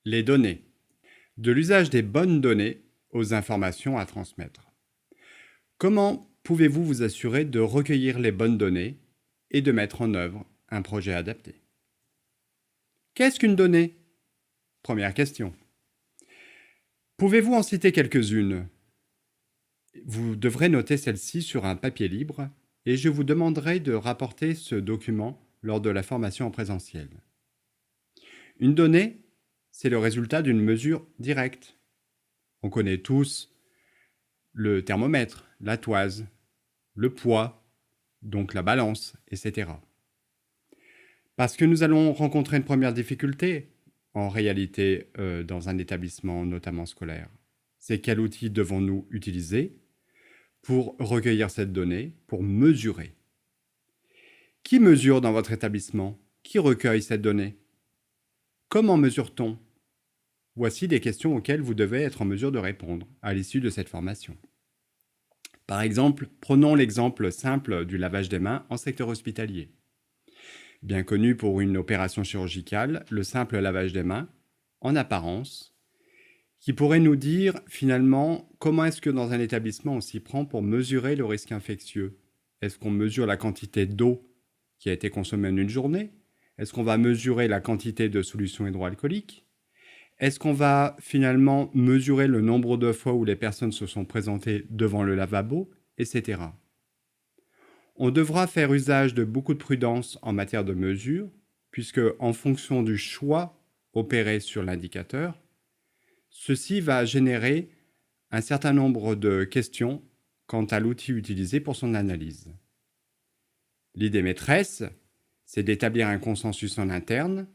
Les données. De l'usage des bonnes données aux informations à transmettre. Comment pouvez-vous vous assurer de recueillir les bonnes données et de mettre en œuvre un projet adapté? Qu'est-ce qu'une donnée? Première question. Pouvez-vous en citer quelques-unes? Vous devrez noter celle-ci sur un papier libre et je vous demanderai de rapporter ce document lors de la formation en présentiel. Une donnée, c'est le résultat d'une mesure directe. On connaît tous le thermomètre, la toise, le poids, donc la balance, etc. Parce que nous allons rencontrer une première difficulté, en réalité, dans un établissement notamment scolaire. C'est quel outil devons-nous utiliser pour recueillir cette donnée, pour mesurer? Qui mesure dans votre établissement? Qui recueille cette donnée? Comment mesure-t-on? Voici des questions auxquelles vous devez être en mesure de répondre à l'issue de cette formation. Par exemple, prenons l'exemple simple du lavage des mains en secteur hospitalier. Bien connu pour une opération chirurgicale, le simple lavage des mains, en apparence, qui pourrait nous dire finalement comment est-ce que dans un établissement on s'y prend pour mesurer le risque infectieux. Est-ce qu'on mesure la quantité d'eau qui a été consommée en une journée? Est-ce qu'on va mesurer la quantité de solution hydroalcoolique? Est-ce qu'on va finalement mesurer le nombre de fois où les personnes se sont présentées devant le lavabo, etc. On devra faire usage de beaucoup de prudence en matière de mesure, puisque en fonction du choix opéré sur l'indicateur, ceci va générer un certain nombre de questions quant à l'outil utilisé pour son analyse. L'idée maîtresse, c'est d'établir un consensus en interne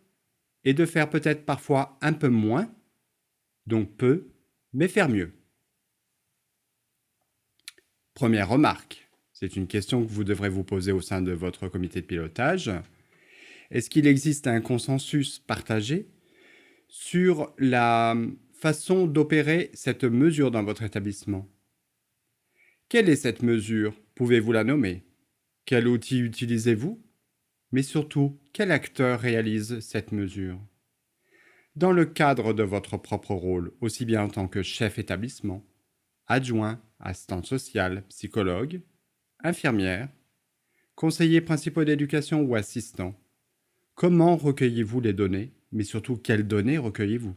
et de faire peut-être parfois un peu moins, donc peu, mais faire mieux. Première remarque, c'est une question que vous devrez vous poser au sein de votre comité de pilotage. Est-ce qu'il existe un consensus partagé sur la façon d'opérer cette mesure dans votre établissement? Quelle est cette mesure? Pouvez-vous la nommer? Quel outil utilisez-vous? Mais surtout, quel acteur réalise cette mesure? Dans le cadre de votre propre rôle, aussi bien en tant que chef établissement, adjoint, assistante sociale, psychologue, infirmière, conseiller principal d'éducation ou assistant, comment recueillez-vous les données, mais surtout quelles données recueillez-vous?